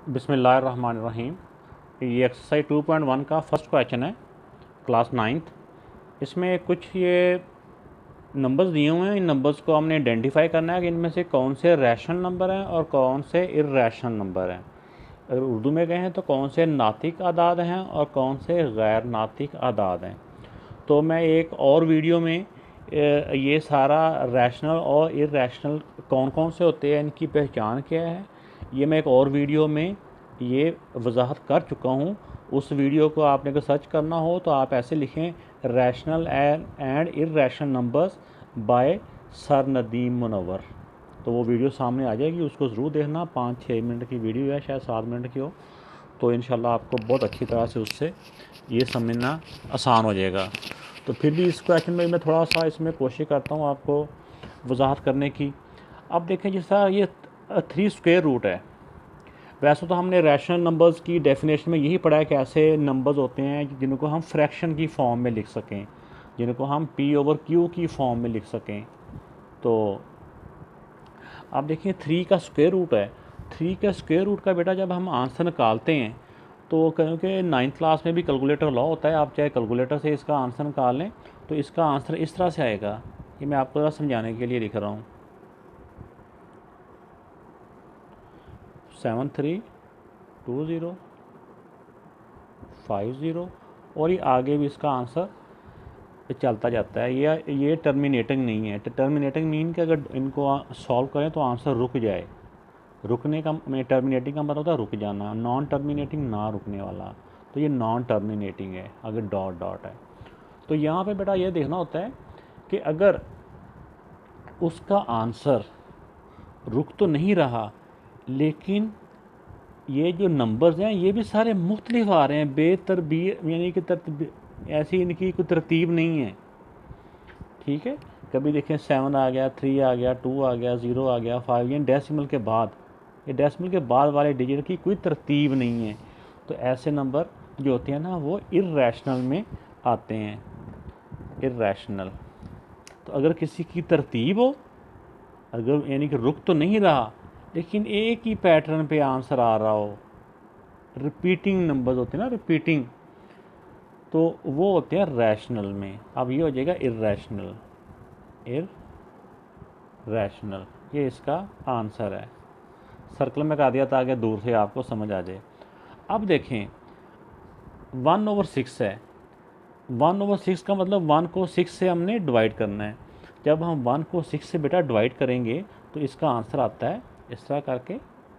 बिस्मिल्लाहिर्रहमानिर्रहीम। ये एक्सरसाइज 2.1 का फर्स्ट क्वेश्चन है, क्लास 9th। इसमें कुछ ये नंबर्स दिए हुए हैं। इन नंबर्स को हमने आइडेंटिफाई करना है कि इनमें से कौन से रैशनल नंबर हैं और कौन से इर्रेशनल नंबर हैं। अगर उर्दू में कहें तो कौन से नातिक आदाद हैं और कौन से गैर नातिक आदाद हैं। तो मैं एक और वीडियो में ये सारा रैशनल और इर्रेशनल कौन कौन से होते हैं, इनकी पहचान क्या है, ये मैं एक और वीडियो में ये वजाहत कर चुका हूँ। उस वीडियो को आपने अगर सर्च करना हो तो आप ऐसे लिखें, rational and irrational numbers by sir Nadeem Munawwar, तो वो वीडियो सामने आ जाएगी। उसको ज़रूर देखना। 5-6 मिनट की वीडियो है, शायद 7 मिनट की हो, तो इंशाल्लाह आपको बहुत अच्छी तरह से उससे ये समझना आसान हो जाएगा। तो फिर भी इस क्वेश्चन में मैं थोड़ा सा इसमें कोशिश करता हूँ आपको वजाहत करने की। अब देखें, जिस तरह ये 3 स्क्वायर रूट है, वैसे तो हमने रैशनल नंबर्स की डेफिनेशन में यही पढ़ा है कि ऐसे नंबर्स होते हैं जिनको हम फ्रैक्शन की फॉर्म में लिख सकें, जिनको हम P/Q की फॉर्म में लिख सकें। तो आप देखिए 3 का स्क्वायर रूट है। 3 का स्क्वायर रूट का बेटा जब हम आंसर निकालते हैं तो क्योंकि 9th क्लास में भी कैलकुलेटर लॉ होता है, आप चाहे कैलकुलेटर से इसका आंसर निकाल लें तो इसका आंसर इस तरह से आएगा। ये मैं आपको ज़रा समझाने के लिए लिख रहा हूँ, 732050, और ये आगे भी इसका आंसर चलता जाता है। ये टर्मिनेटिंग नहीं है। टर्मिनेटिंग मीन कि अगर इनको सॉल्व करें तो आंसर रुक जाए। रुकने का में टर्मिनेटिंग का मतलब होता है रुक जाना, नॉन टर्मिनेटिंग ना रुकने वाला। तो ये नॉन टर्मिनेटिंग है अगर डॉट डॉट है। तो यहाँ पे बेटा ये देखना होता है कि अगर उसका आंसर रुक तो नहीं रहा, लेकिन ये जो नंबर्स हैं ये भी सारे मुख्तलिफ आ रहे हैं, बेतरबीब, यानी कि ऐसी इनकी कोई तरतीब नहीं है। ठीक है, कभी देखें 7 आ गया, 3 आ गया, 2 आ गया, 0 आ गया, 5, ये डेसिमल के बाद, ये डेसिमल के बाद वाले डिजिट की कोई तरतीब नहीं है। तो ऐसे नंबर जो होते हैं ना वो इर्रेशनल में आते हैं, इर्रेशनल। तो अगर किसी की तरतीब हो, अगर यानी कि रुक तो नहीं रहा लेकिन एक ही पैटर्न पे आंसर आ रहा हो, रिपीटिंग नंबर्स होते हैं ना, रिपीटिंग, तो वो होते हैं रैशनल में। अब ये हो जाएगा इर्रेशनल, इर्रेशनल, ये इसका आंसर है। सर्कल में कर दिया ताकि दूर से आपको समझ आ जाए। अब देखें 1/6 है। 1/6 का मतलब 1 को 6 से हमने डिवाइड करना है। जब हम 1 को 6 से बेटा डिवाइड करेंगे तो इसका आंसर आता है इस तरह करके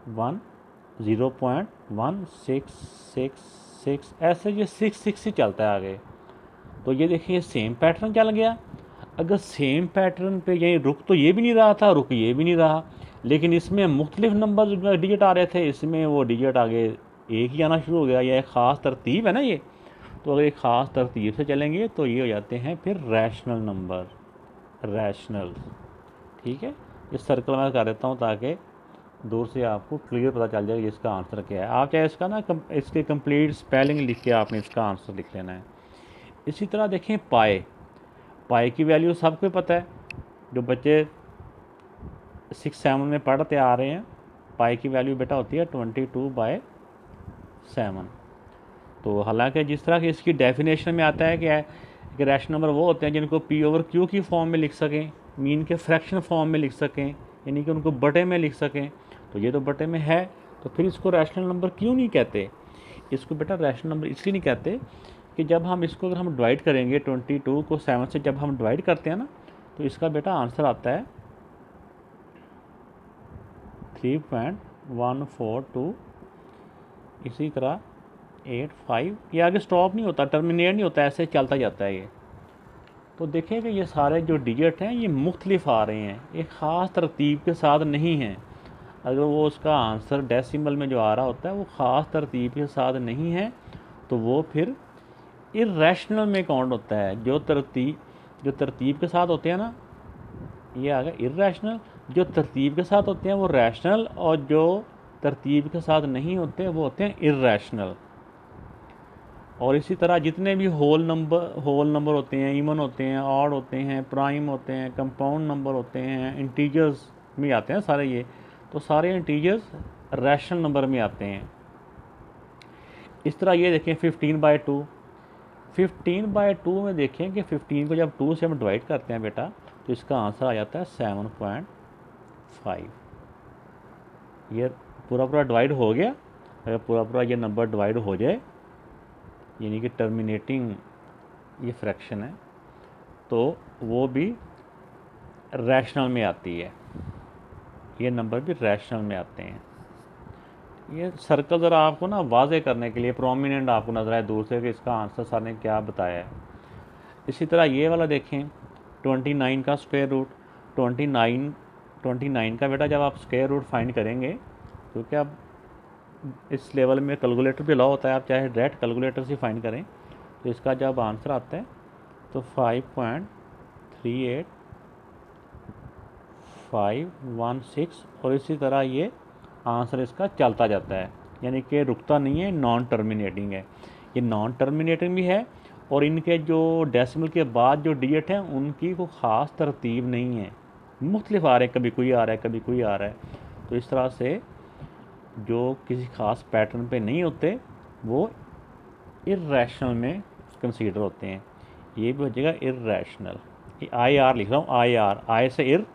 0.1666, ऐसे ये 6 ही चलता है आगे। तो ये देखिए सेम पैटर्न चल गया। अगर सेम पैटर्न पे यही रुक तो ये भी नहीं रहा था, रुक ये भी नहीं रहा, लेकिन इसमें मुख्तलिफ नंबर डिजिट आ रहे थे, इसमें वो डिजिट आगे एक ही आना शुरू हो गया। यह एक ख़ास तरतीब है ना ये। तो अगर एक ख़ास तरतीब से चलेंगे तो ये हो जाते हैं फिर रैशनल नंबर, रैशनल। ठीक है, इस सर्कल में कर देता हूँ ताकि दूर से आपको क्लियर पता चल जाए इसका आंसर क्या है। आप चाहे इसका ना इसके कंप्लीट स्पेलिंग लिख के आपने इसका आंसर लिख लेना है। इसी तरह देखें पाए, पाए की वैल्यू सबको पता है, जो बच्चे 6-7 में पढ़ते आ रहे हैं। पाए की वैल्यू बेटा होती है 22/7। तो हालांकि जिस तरह की इसकी डेफिनेशन में आता है कि रैशनल नंबर वो होते हैं जिनको P/Q की फॉर्म में लिख सकें, मीन के फ्रैक्शन फॉर्म में लिख सकें, यानी कि उनको बटे में लिख सकें। तो ये तो बटे में है, तो फिर इसको रैशनल नंबर क्यों नहीं कहते? इसको बेटा रैशनल नंबर इसलिए नहीं कहते कि जब हम इसको अगर हम डिवाइड करेंगे 22 को 7 से जब हम डिवाइड करते हैं ना, तो इसका बेटा आंसर आता है 3.142। इसी तरह 85, ये आगे स्टॉप नहीं होता, टर्मिनेट नहीं होता, ऐसे चलता जाता है ये। तो देखें कि ये सारे जो डिजिट हैं ये मुख्तलिफ आ रहे हैं, एक ख़ास तरतीब के साथ नहीं हैं। अगर वो उसका आंसर डेसिमल में जो आ रहा होता है वो ख़ास तरतीब के साथ नहीं है तो वो फिर इर्रेशनल में काउंट होता है। जो तरतीब के साथ होते हैं ना, ये आ गया इर्रेशनल। जो तरतीब के साथ होते हैं वो रैशनल, और जो तरतीब के साथ नहीं होते वो होते हैं इर्रेशनल। और इसी तरह जितने भी होल नंबर होते हैं, इवन होते हैं, ऑड होते हैं, प्राइम होते हैं, कंपाउंड नंबर होते हैं, इंटीजर्स में आते हैं सारे ये, तो सारे इंटीजर्स रैशनल नंबर में आते हैं। इस तरह ये देखें 15/2, 15/2 में देखें कि 15 को जब 2 से हम डिवाइड करते हैं बेटा तो इसका आंसर आ जाता है 7.5। ये पूरा पूरा डिवाइड हो गया। अगर पूरा पूरा ये नंबर डिवाइड हो जाए यानी कि टर्मिनेटिंग ये फ्रैक्शन है तो वो भी रैशनल में आती है, ये नंबर भी रैशनल में आते हैं। ये सर्कल ज़रा आपको ना वाजे करने के लिए प्रोमिनेंट आपको नज़र आए दूर से कि इसका आंसर सर ने क्या बताया है। इसी तरह ये वाला देखें 29 का स्क्वायर रूट, 29 का बेटा जब आप स्क्वायर रूट फाइंड करेंगे क्योंकि आप इस लेवल में कैलकुलेटर भी अलाउ होता है, आप चाहे डायरेक्ट कैलकुलेटर से फाइंड करें तो इसका जब आंसर आता है तो 5.38516 और इसी तरह ये आंसर इसका चलता जाता है, यानी कि रुकता नहीं है, नॉन टर्मिनेटिंग है। ये नॉन टर्मिनेटिंग भी है और इनके जो डेसिमल के बाद जो डिजिट हैं उनकी कोई ख़ास तरतीब नहीं है, मुख्तलिफ आ रहे हैं, कभी कोई आ रहा है कभी कोई आ रहा है। तो इस तरह से जो किसी ख़ास पैटर्न पे नहीं होते वो इर्रेशनल में कंसीडर होते हैं। ये भी हो जाएगा इर्रेशनल, ये IR लिख रहा हूँ, आई से इर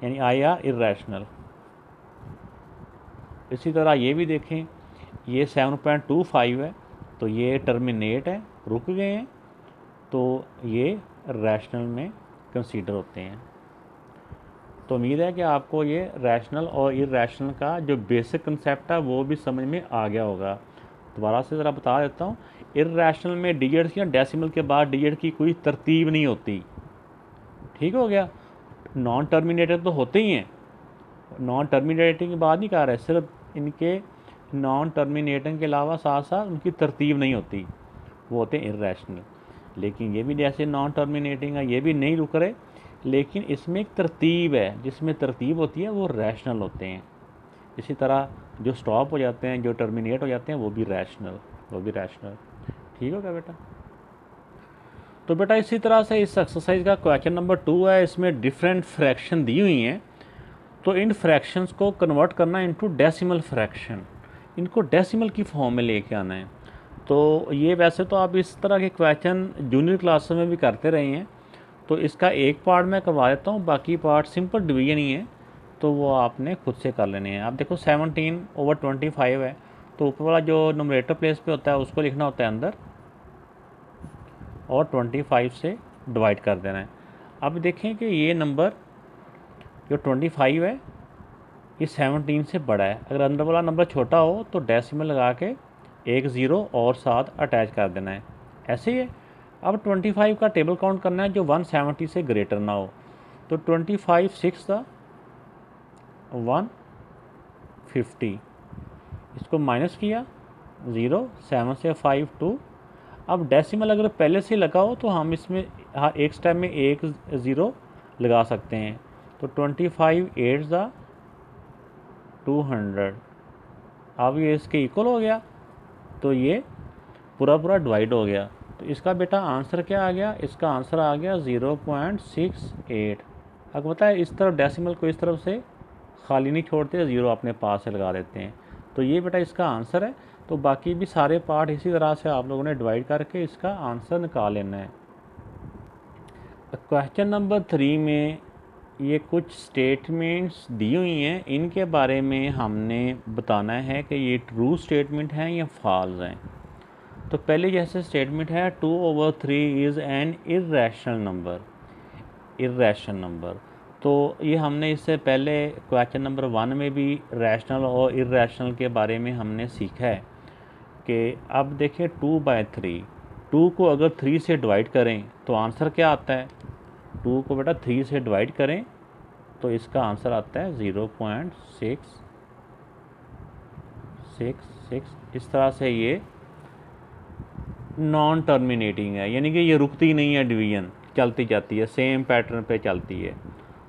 यानी IR इर्रेशनल। इसी तरह ये भी देखें ये 7.25 है तो ये टर्मिनेट है, रुक गए हैं, तो ये रैशनल में कंसीडर होते हैं। तो उम्मीद है कि आपको ये रैशनल और इर्रेशनल का जो बेसिक कंसेप्ट है वो भी समझ में आ गया होगा। दोबारा से ज़रा बता देता हूँ, इर्रेशनल में डिजिट्स या डेसिमल के बाद डिजिट की कोई तरतीब नहीं होती, ठीक हो गया। नॉन टर्मिनेटेड तो होते ही हैं, नॉन टर्मिनेटिंग की बात नहीं कर रहे, सिर्फ इनके नॉन टर्मिनेटिंग के अलावा साथ साथ उनकी तरतीब नहीं होती, वो होते हैं इर्रेशनल। लेकिन ये भी जैसे नॉन टर्मिनेटिंग है, ये भी नहीं रुक रहे, लेकिन इसमें एक तरतीब है, जिसमें तरतीब होती है वो रैशनल होते हैं। इसी तरह जो स्टॉप हो जाते हैं, जो टर्मिनेट हो जाते हैं वो भी रैशनल, ठीक हो गया बेटा। तो बेटा इसी तरह से इस एक्सरसाइज का क्वेश्चन नंबर 2 है, इसमें डिफरेंट फ्रैक्शन दी हुई हैं, तो इन फ्रैक्शंस को कन्वर्ट करना इनटू डेसिमल फ्रैक्शन, इनको डेसिमल की फॉर्म में लेके आना है। तो ये वैसे तो आप इस तरह के क्वेश्चन जूनियर क्लासेस में भी करते रहे हैं, तो इसका एक पार्ट मैं करवा देता हूँ, बाकी पार्ट सिंपल डिवीजन ही है, तो वो आपने खुद से कर लेने हैं। आप देखो 17/25 है, तो ऊपर वाला जो नंबरेटर प्लेस पे होता है उसको लिखना होता है अंदर और 25 से डिवाइड कर देना है। अब देखें कि ये नंबर जो 25 है ये 17 से बड़ा है, अगर अंदर वाला नंबर छोटा हो तो डेसिमल लगा के एक ज़ीरो और साथ अटैच कर देना है, ऐसे ही है। अब 25 का टेबल काउंट करना है जो 170 से ग्रेटर ना हो, तो 25 6 था 150, इसको माइनस किया 0, 7 से 5 2। अब डेसिमल अगर पहले से लगा हो तो हम इसमें एक स्टेप में एक ज़ीरो लगा सकते हैं, तो 25 8 ज़ा 200। अब ये इसके इक्वल हो गया, तो ये पूरा पूरा डिवाइड हो गया, तो इसका बेटा आंसर क्या आ गया, इसका आंसर आ गया 0.68। अब पता है इस तरफ डेसिमल को इस तरफ से खाली नहीं छोड़ते, ज़ीरो अपने पास से लगा देते हैं, तो ये बेटा इसका आंसर है। तो बाकी भी सारे पार्ट इसी तरह से आप लोगों ने डिवाइड करके इसका आंसर निकाल लेना है। क्वेश्चन नंबर 3 में ये कुछ स्टेटमेंट्स दी हुई हैं, इनके बारे में हमने बताना है कि ये ट्रू स्टेटमेंट हैं या फॉल्स हैं। तो पहले जैसे स्टेटमेंट है 2/3 इज़ एन इर्रेशनल नंबर, तो ये हमने इससे पहले क्वेश्चन नंबर 1 में भी रैशनल और इर्रेशनल के बारे में हमने सीखा है कि अब देखें 2/3, 2 को अगर 3 से डिवाइड करें तो आंसर क्या आता है, 2 को बेटा 3 से डिवाइड करें तो इसका आंसर आता है 0.666। इस तरह से ये नॉन टर्मिनेटिंग है, यानी कि ये रुकती नहीं है, डिवीजन चलती जाती है, सेम पैटर्न पे चलती है।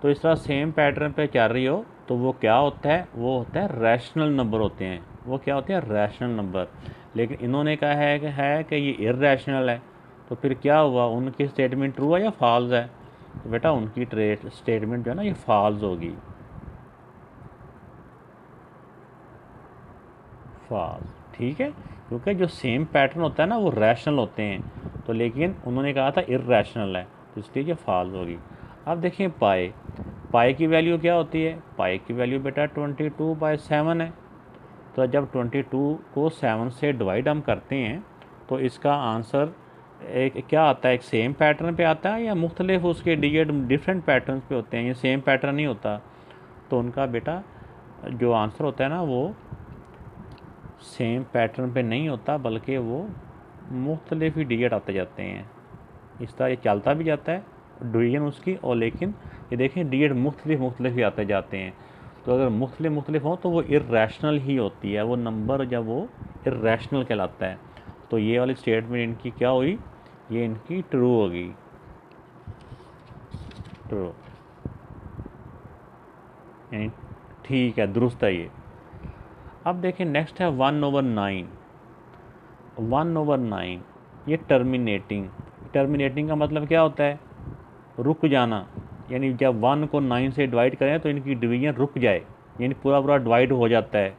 तो इस तरह सेम पैटर्न पे चल रही हो तो वो क्या होता है, वो होता है रैशनल नंबर होते हैं, वो क्या होते हैं रैशनल नंबर। लेकिन इन्होंने कहा है कि ये इर्रेशनल है, तो फिर क्या हुआ, उनकी स्टेटमेंट ट्रू है या फॉल्स है, तो बेटा उनकी स्टेटमेंट जो है ना ये फॉल्स होगी, फॉल्स, ठीक है, क्योंकि जो सेम पैटर्न होता है ना वो रैशनल होते हैं, तो लेकिन उन्होंने कहा था इर्रेशनल है, तो इसलिए ये फॉल्स होगी। अब देखिए पाई, पाई की वैल्यू क्या होती है? पाई की वैल्यू बेटा 22/7 है। तो जब 22 को 7 से डिवाइड हम करते हैं तो इसका आंसर एक क्या आता है? एक सेम पैटर्न पे आता है या मुख्तलिफ उसके डिजिट डिफरेंट पैटर्न पे होते हैं? ये सेम पैटर्न नहीं होता, तो उनका बेटा जो आंसर होता है ना वो सेम पैटर्न पे नहीं होता, बल्कि वो मुख्तलिफ ही डिजिट आते जाते हैं। इस तरह ये चलता भी जाता है डिवीजन उसकी, और लेकिन ये देखें डिजिट मुख्तलिफ ही आते जाते हैं। तो अगर मुख्तलिफ हो तो वो इर्रेशनल ही होती है, वो नंबर जब वो इर्रेशनल कहलाता है। तो ये वाली स्टेटमेंट इनकी क्या हुई? ये इनकी ट्रू होगी, ट्रू, यानी ठीक है, दुरुस्त है ये। अब देखें नेक्स्ट है 1/9। 1/9 ये टर्मिनेटिंग का मतलब क्या होता है? रुक जाना, यानी जब 1 को 9 से डिवाइड करें तो इनकी डिवीजन रुक जाए, यानी पूरा डिवाइड हो जाता है।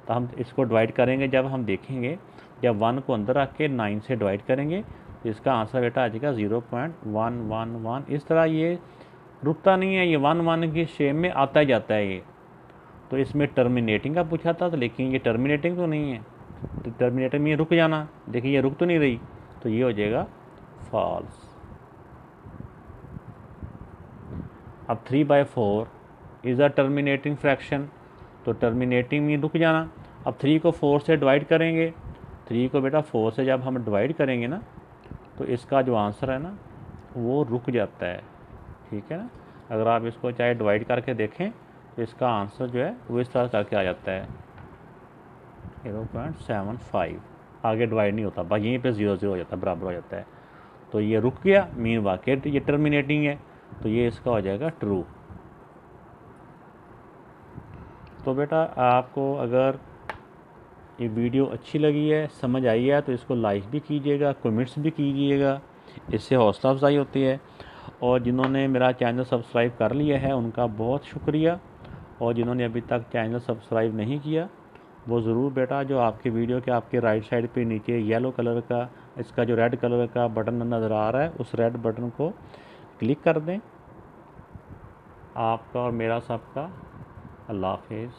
तो हम इसको डिवाइड करेंगे, जब हम देखेंगे जब 1 को अंदर रख के 9 से डिवाइड करेंगे तो इसका आंसर बेटा आ जाएगा 0.111। इस तरह ये रुकता नहीं है, ये 1 की शेप में आता ही जाता है ये। तो इसमें टर्मिनेटिंग का पूछा था, तो लेकिन ये टर्मिनेटिंग तो नहीं है, तो टर्मिनेटिंग में रुक जाना, देखिए ये रुक तो नहीं रही, तो ये हो जाएगा फॉल्स। अब 3/4 इज़ अ टर्मिनेटिंग फ्रैक्शन, तो टर्मिनेटिंग में रुक जाना। अब 3 को 4 से डिवाइड करेंगे, 3 को बेटा 4 से जब हम डिवाइड करेंगे ना तो इसका जो आंसर है ना वो रुक जाता है, ठीक है ना। अगर आप इसको चाहे डिवाइड करके देखें तो इसका आंसर जो है वो इस तरह करके आ जाता है 0.75, आगे डिवाइड नहीं होता, बस यहीं पे 0 हो जाता है, बराबर हो जाता है। तो ये रुक गया, मीन वाकई ये टर्मिनेटिंग है, तो ये इसका हो जाएगा ट्रू। तो बेटा आपको अगर ये वीडियो अच्छी लगी है, समझ आई है, तो इसको लाइक भी कीजिएगा, कमेंट्स भी कीजिएगा, इससे हौसला अफजाई होती है। और जिन्होंने मेरा चैनल सब्सक्राइब कर लिया है उनका बहुत शुक्रिया, और जिन्होंने अभी तक चैनल सब्सक्राइब नहीं किया वो ज़रूर बेटा जो आपकी वीडियो के आपके राइट साइड पे नीचे येलो कलर का इसका जो रेड कलर का बटन नज़र आ रहा है उस रेड बटन को क्लिक कर दें। आपका और मेरा सबका अल्लाह हाफिज़।